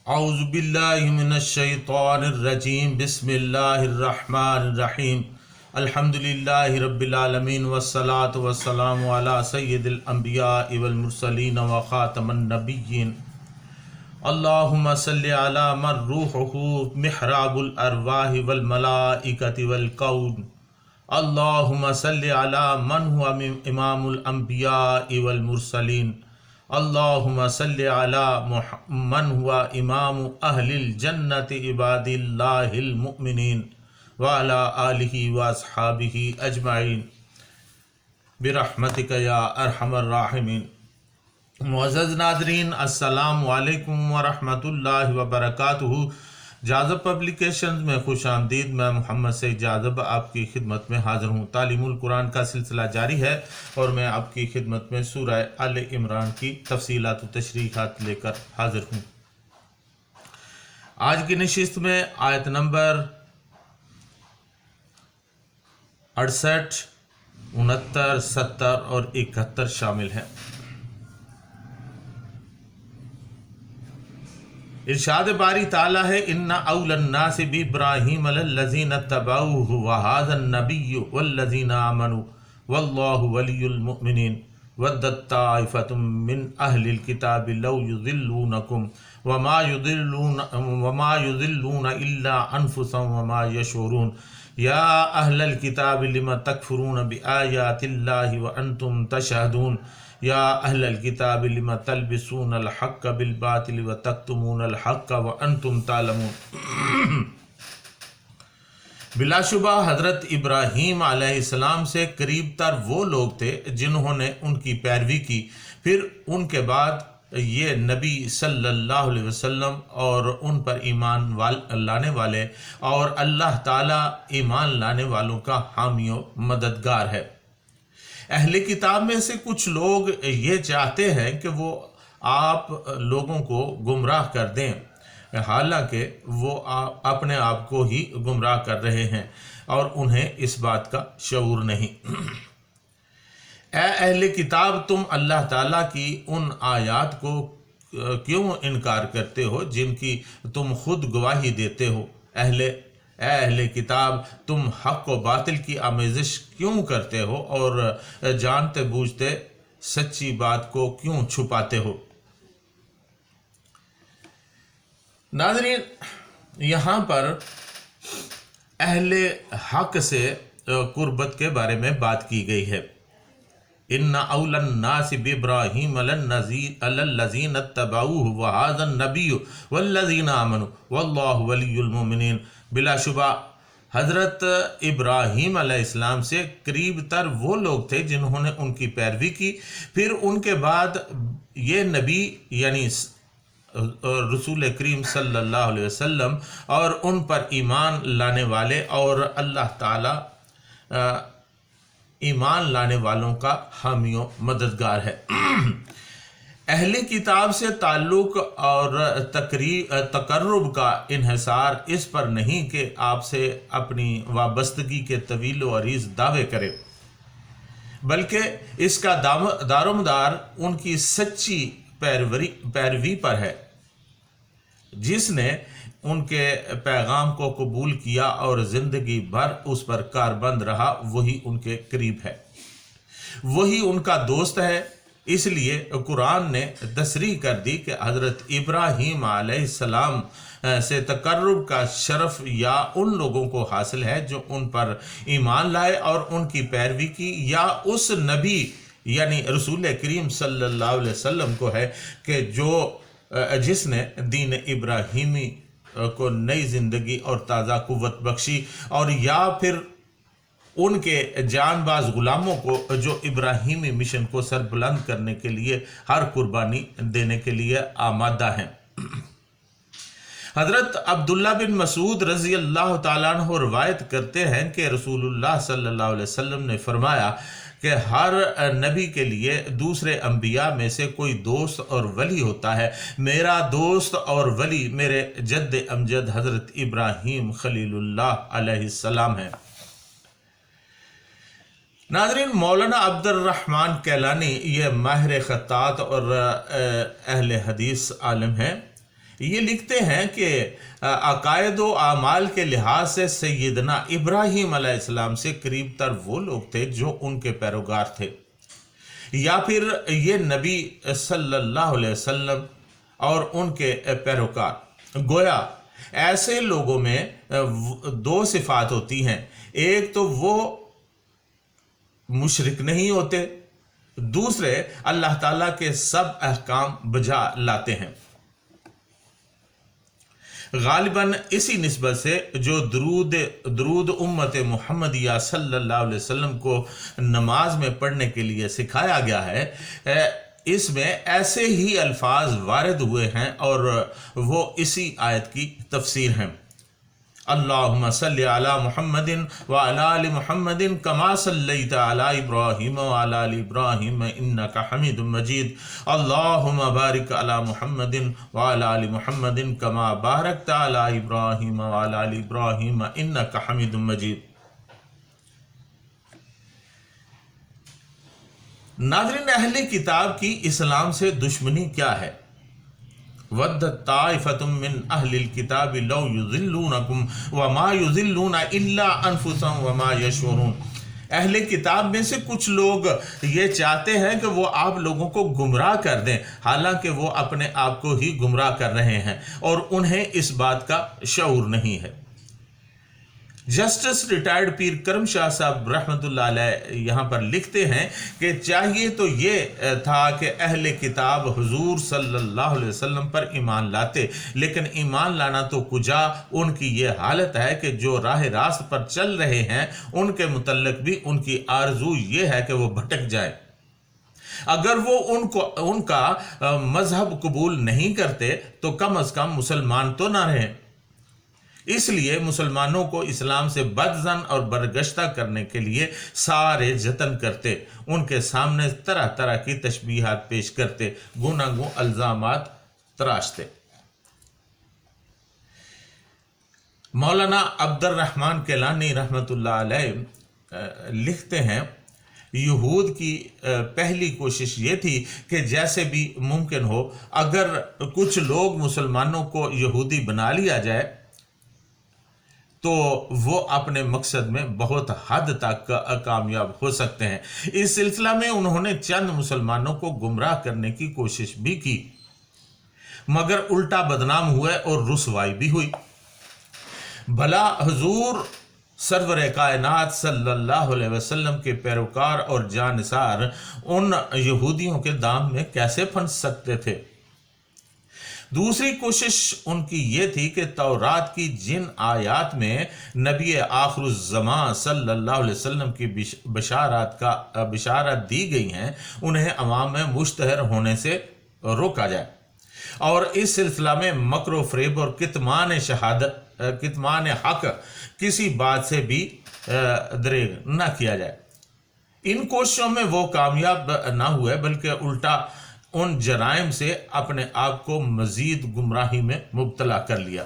اعوذ باللہ من الشیطان الرجیم بسم اللہ الرحمن الرحیم الحمد للہ رب العالمین والصلاة والسلام علی سید الانبیاء والمرسلین وخاتم النبیین اللہم صلی علی من روحہ محراب الارواح والملائکۃ والکون اللہم صلی علی من ہوا امام الانبیاء والمرسلین اللہم صلی علی من ہوا امام اہل الجنت عباد اللہ المؤمنین وعلی آلہ واصحابہ اجمعین برحمتک یا ارحم الراحمین۔ معزز ناظرین، السلام علیکم ورحمۃ اللہ وبرکاتہ۔ جاذب پبلیکیشنز میں خوش آمدید۔ میں محمد سعید جاذب آپ کی خدمت میں حاضر ہوں۔ تعلیم القرآن کا سلسلہ جاری ہے اور میں آپ کی خدمت میں سورہ آل عمران کی تفصیلات و تشریحات لے کر حاضر ہوں۔ آج کی نشست میں آیت نمبر 68، 69، 70 اور 71 شامل ہیں۔ ارشاد باری تعالیٰ ہے ان اول الناس بابراہیم للذین اتبعوہ وہذا النبی والذین آمنوا واللہ ولی المؤمنین ودت طائفۃ من اہل الکتاب لو یضلونکم وما یضلون الا انفسهم وما یشعرون یا اہل الکتاب لم تکفرون بآیات اللہ وانتم تشہدون یا اہل الکتاب لم تلبسون الحق بالباطل وتکتمون الحق وانتم تعلمون۔ بلا شبہ حضرت ابراہیم علیہ السلام سے قریب تر وہ لوگ تھے جنہوں نے ان کی پیروی کی، پھر ان کے بعد یہ نبی صلی اللہ علیہ وسلم اور ان پر ایمان لانے والے اور اللہ تعالیٰ ایمان لانے والوں کا حامی و مددگار ہے۔ اہل کتاب میں سے کچھ لوگ یہ چاہتے ہیں کہ وہ آپ لوگوں کو گمراہ کر دیں، حالانکہ وہ اپنے آپ کو ہی گمراہ کر رہے ہیں اور انہیں اس بات کا شعور نہیں۔ اے اہل کتاب، تم اللہ تعالیٰ کی ان آیات کو کیوں انکار کرتے ہو جن کی تم خود گواہی دیتے ہو؟ اے اہل کتاب، تم حق و باطل کی آمیزش کیوں کرتے ہو اور جانتے بوجھتے سچی بات کو کیوں چھپاتے ہو؟ ناظرین، یہاں پر اہل حق سے قربت کے بارے میں بات کی گئی ہے۔ ان اول الناس بابراہیم للذین اتبعوہ وہذا النبی والذین آمنوا واللہ ولی المؤمنین۔ بلا شبہ حضرت ابراہیم علیہ السلام سے قریب تر وہ لوگ تھے جنہوں نے ان کی پیروی کی، پھر ان کے بعد یہ نبی یعنی رسول کریم صلی اللہ علیہ وسلم اور ان پر ایمان لانے والے اور اللہ تعالی ایمان لانے والوں کا حامی و مددگار ہے۔ اہل کتاب سے تعلق اور تقرب کا انحصار اس پر نہیں کہ آپ سے اپنی وابستگی کے طویل و عریض دعوے کرے، بلکہ اس کا دار و مدار ان کی سچی پیروی پر ہے۔ جس نے ان کے پیغام کو قبول کیا اور زندگی بھر اس پر کاربند رہا، وہی ان کے قریب ہے، وہی ان کا دوست ہے۔ اس لیے قرآن نے تصریح کر دی کہ حضرت ابراہیم علیہ السلام سے تقرب کا شرف یا ان لوگوں کو حاصل ہے جو ان پر ایمان لائے اور ان کی پیروی کی، یا اس نبی یعنی رسول کریم صلی اللہ علیہ وسلم کو ہے کہ جس نے دین ابراہیمی کو نئی زندگی اور تازہ قوت بخشی، اور یا پھر ان کے جان باز غلاموں کو جو ابراہیمی مشن کو سربلند کرنے کے لیے ہر قربانی دینے کے لیے آمادہ ہیں۔ حضرت عبداللہ بن مسعود رضی اللہ تعالیٰ عنہ روایت کرتے ہیں کہ رسول اللہ صلی اللہ علیہ وسلم نے فرمایا کہ ہر نبی کے لیے دوسرے انبیاء میں سے کوئی دوست اور ولی ہوتا ہے۔ میرا دوست اور ولی میرے جد امجد حضرت ابراہیم خلیل اللہ علیہ السلام ہے۔ ناظرین، مولانا عبد الرحمن کیلانی یہ ماہر خطاط اور اہل حدیث عالم ہیں۔ یہ لکھتے ہیں کہ عقائد و اعمال کے لحاظ سے سیدنا ابراہیم علیہ السلام سے قریب تر وہ لوگ تھے جو ان کے پیروکار تھے، یا پھر یہ نبی صلی اللہ علیہ وسلم اور ان کے پیروکار۔ گویا ایسے لوگوں میں دو صفات ہوتی ہیں، ایک تو وہ مشرک نہیں ہوتے، دوسرے اللہ تعالیٰ کے سب احکام بجا لاتے ہیں۔ غالباً اسی نسبت سے جو درود امت محمدیہ صلی اللہ علیہ وسلم کو نماز میں پڑھنے کے لیے سکھایا گیا ہے، اس میں ایسے ہی الفاظ وارد ہوئے ہیں اور وہ اسی آیت کی تفسیر ہیں۔ اللہم صلی علی محمد وعلی آل محمد کما صلیت علی ابراہیم وعلی آل ابراہیم انکا حمید مجید، اللہم بارک علی محمد وعلی آل محمد کما بارکت علی ابراہیم وعلی آل ابراہیم انکا حمید مجید۔ ناظرین، اہل کتاب کی اسلام سے دشمنی کیا ہے؟ وَدَّتْ طَائِفَةٌ مِّنْ أَهْلِ الْكِتَابِ لَوْ يُضِلُّونَكُمْ وَمَا يُضِلُّونَ إِلَّا أَنفُسَهُمْ وَمَا يَشْعُرُونَ۔ اہل کتاب میں سے کچھ لوگ یہ چاہتے ہیں کہ وہ آپ لوگوں کو گمراہ کر دیں، حالانکہ وہ اپنے آپ کو ہی گمراہ کر رہے ہیں اور انہیں اس بات کا شعور نہیں ہے۔ جسٹس ریٹائرڈ پیر کرم شاہ صاحب رحمۃ اللہ علیہ یہاں پر لکھتے ہیں کہ چاہیے تو یہ تھا کہ اہل کتاب حضور صلی اللہ علیہ وسلم پر ایمان لاتے، لیکن ایمان لانا تو کجا، ان کی یہ حالت ہے کہ جو راہ راست پر چل رہے ہیں ان کے متعلق بھی ان کی آرزو یہ ہے کہ وہ بھٹک جائیں۔ اگر وہ ان کا مذہب قبول نہیں کرتے تو کم از کم مسلمان تو نہ رہیں۔ اس لیے مسلمانوں کو اسلام سے بدظن اور برگشتہ کرنے کے لیے سارے جتن کرتے، ان کے سامنے طرح طرح کی تشبیہات پیش کرتے، گوناگوں الزامات تراشتے۔ مولانا عبد الرحمن کیلانی رحمۃ اللہ علیہ لکھتے ہیں، یہود کی پہلی کوشش یہ تھی کہ جیسے بھی ممکن ہو اگر کچھ لوگ مسلمانوں کو یہودی بنا لیا جائے تو وہ اپنے مقصد میں بہت حد تک کامیاب ہو سکتے ہیں۔ اس سلسلہ میں انہوں نے چند مسلمانوں کو گمراہ کرنے کی کوشش بھی کی، مگر الٹا بدنام ہوئے اور رسوائی بھی ہوئی۔ بھلا حضور سرور کائنات صلی اللہ علیہ وسلم کے پیروکار اور جانثار ان یہودیوں کے دام میں کیسے پھنس سکتے تھے؟ دوسری کوشش ان کی یہ تھی کہ تورات کی جن آیات میں نبی آخر الزمان صلی اللہ علیہ وسلم کی بشارت دی گئی ہیں انہیں عوام میں مشتہر ہونے سے روکا جائے، اور اس سلسلہ میں مکر و فریب اور کتمان حق کسی بات سے بھی دریغ نہ کیا جائے۔ ان کوششوں میں وہ کامیاب نہ ہوئے بلکہ الٹا ان جرائم سے اپنے آپ کو مزید گمراہی میں مبتلا کر لیا۔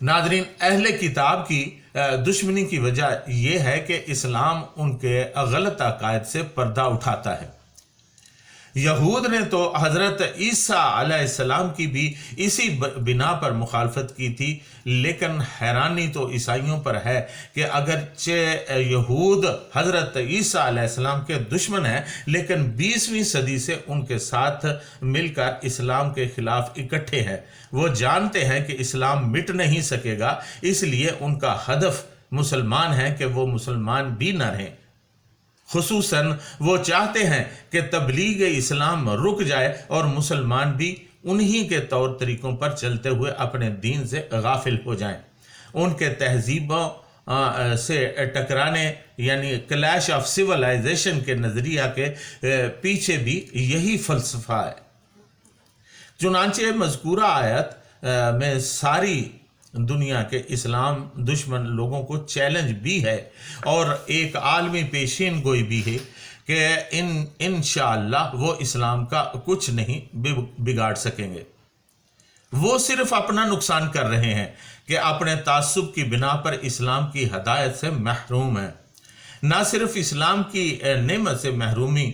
ناظرین، اہل کتاب کی دشمنی کی وجہ یہ ہے کہ اسلام ان کے غلط عقائد سے پردہ اٹھاتا ہے۔ یہود نے تو حضرت عیسیٰ علیہ السلام کی بھی اسی بنا پر مخالفت کی تھی، لیکن حیرانی تو عیسائیوں پر ہے کہ اگرچہ یہود حضرت عیسیٰ علیہ السلام کے دشمن ہیں، لیکن 20ویں صدی سے ان کے ساتھ مل کر اسلام کے خلاف اکٹھے ہیں۔ وہ جانتے ہیں کہ اسلام مٹ نہیں سکے گا، اس لیے ان کا ہدف مسلمان ہے کہ وہ مسلمان بھی نہ رہیں۔ خصوصاً وہ چاہتے ہیں کہ تبلیغ اسلام رک جائے اور مسلمان بھی انہی کے طور طریقوں پر چلتے ہوئے اپنے دین سے غافل ہو جائیں۔ ان کے تہذیبوں سے ٹکرانے یعنی کلیش آف سیولائزیشن کے نظریہ کے پیچھے بھی یہی فلسفہ ہے۔ چنانچہ مذکورہ آیت میں ساری دنیا کے اسلام دشمن لوگوں کو چیلنج بھی ہے اور ایک عالمی پیشین گوئی بھی ہے کہ انشاءاللہ وہ اسلام کا کچھ نہیں بگاڑ سکیں گے۔ وہ صرف اپنا نقصان کر رہے ہیں کہ اپنے تعصب کی بنا پر اسلام کی ہدایت سے محروم ہیں۔ نہ صرف اسلام کی نعمت سے محرومی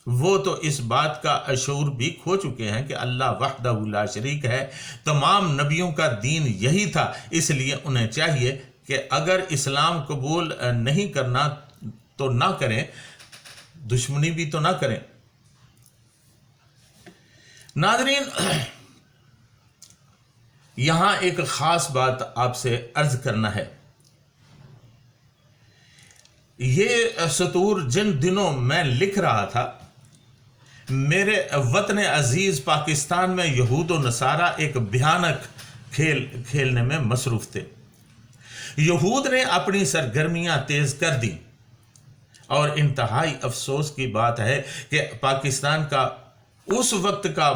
وہ تو اس بات کا شعور بھی کھو چکے ہیں کہ اللہ وحدہ لا شریک ہے، تمام نبیوں کا دین یہی تھا، اس لیے انہیں چاہیے کہ اگر اسلام قبول نہیں کرنا تو نہ کریں، دشمنی بھی تو نہ کریں۔ ناظرین، یہاں ایک خاص بات آپ سے عرض کرنا ہے۔ یہ سطور جن دنوں میں لکھ رہا تھا، میرے وطن عزیز پاکستان میں یہود و نصارہ ایک بھیانک کھیل کھیلنے میں مصروف تھے۔ یہود نے اپنی سرگرمیاں تیز کر دی، اور انتہائی افسوس کی بات ہے کہ پاکستان کا اس وقت کا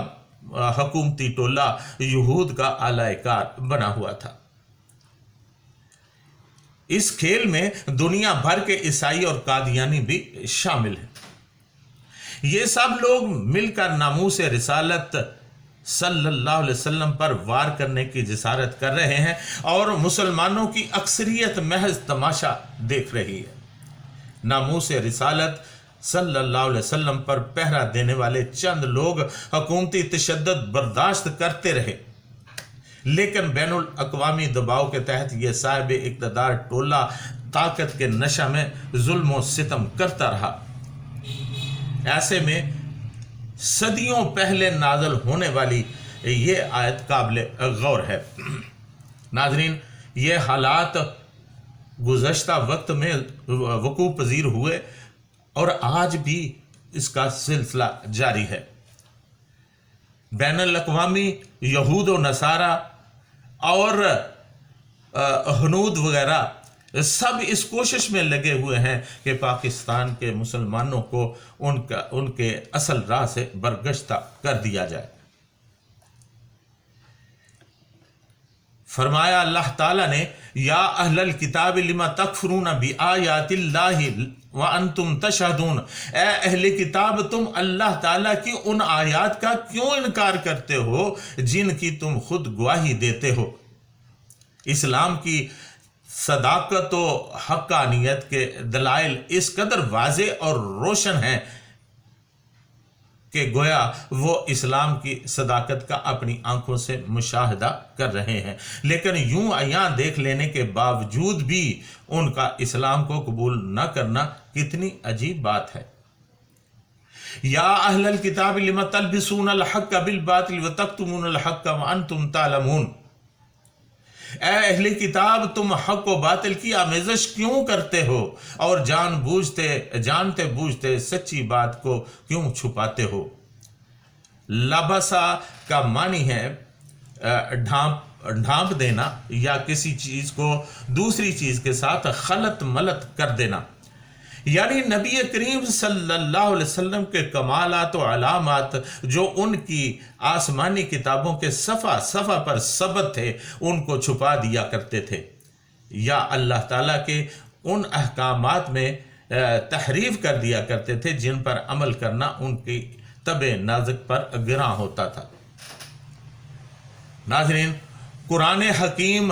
حکومتی ٹولہ یہود کا اعلی کار بنا ہوا تھا۔ اس کھیل میں دنیا بھر کے عیسائی اور قادیانی بھی شامل ہیں۔ یہ سب لوگ مل کر ناموس رسالت صلی اللہ علیہ وسلم پر وار کرنے کی جسارت کر رہے ہیں، اور مسلمانوں کی اکثریت محض تماشا دیکھ رہی ہے۔ ناموس رسالت صلی اللہ علیہ وسلم پر پہرا دینے والے چند لوگ حکومتی تشدد برداشت کرتے رہے، لیکن بین الاقوامی دباؤ کے تحت یہ صاحب اقتدار ٹولہ طاقت کے نشہ میں ظلم و ستم کرتا رہا۔ ایسے میں صدیوں پہلے نازل ہونے والی یہ آیت قابل غور ہے۔ ناظرین، یہ حالات گزشتہ وقت میں وقوع پذیر ہوئے اور آج بھی اس کا سلسلہ جاری ہے۔ بین الاقوامی یہود و نصارہ اور ہنود وغیرہ سب اس کوشش میں لگے ہوئے ہیں کہ پاکستان کے مسلمانوں کو ان کے اصل راہ سے برگشتہ کر دیا جائے۔ فرمایا اللہ تعالیٰ نے، یا اہل الکتاب لما تکفرون بآیات اللہ وانتم تشہدون، اے اہل کتاب تم اللہ تعالیٰ کی ان آیات کا کیوں انکار کرتے ہو جن کی تم خود گواہی دیتے ہو۔ اسلام کی صداقت و حقانیت کے دلائل اس قدر واضح اور روشن ہیں کہ گویا وہ اسلام کی صداقت کا اپنی آنکھوں سے مشاہدہ کر رہے ہیں، لیکن یوں عیاں دیکھ لینے کے باوجود بھی ان کا اسلام کو قبول نہ کرنا کتنی عجیب بات ہے۔ یا اہل الکتاب لم تلبسون الحق بالباطل وتکتمون الحق وانتم تعلمون، اے اہل کتاب تم حق و باطل کی آمیزش کیوں کرتے ہو اور جانتے بوجھتے سچی بات کو کیوں چھپاتے ہو۔ لبسا کا معنی ہے ڈھانپ دینا یا کسی چیز کو دوسری چیز کے ساتھ خلط ملط کر دینا، یعنی نبی کریم صلی اللہ علیہ وسلم کے کمالات و علامات جو ان کی آسمانی کتابوں کے صفحہ پر ثبت تھے ان کو چھپا دیا کرتے تھے، یا اللہ تعالیٰ کے ان احکامات میں تحریف کر دیا کرتے تھے جن پر عمل کرنا ان کی طبع نازک پر گراں ہوتا تھا۔ ناظرین، قرآن حکیم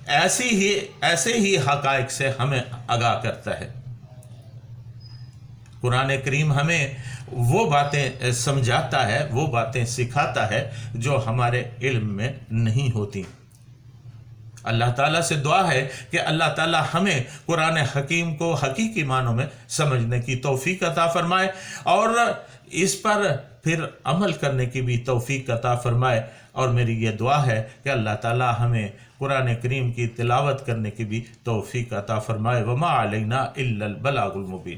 ایسے ہی حقائق سے ہمیں آگاہ کرتا ہے۔ قرآن کریم ہمیں وہ باتیں سمجھاتا ہے، وہ باتیں سکھاتا ہے جو ہمارے علم میں نہیں ہوتی۔ اللہ تعالیٰ سے دعا ہے کہ اللہ تعالیٰ ہمیں قرآن حکیم کو حقیقی معنوں میں سمجھنے کی توفیق عطا فرمائے اور اس پر پھر عمل کرنے کی بھی توفیق عطا فرمائے، اور میری یہ دعا ہے کہ اللہ تعالیٰ ہمیں قرآن کریم کی تلاوت کرنے کی بھی توفیق عطا فرمائے۔ وما علینا الا البلاغ المبین۔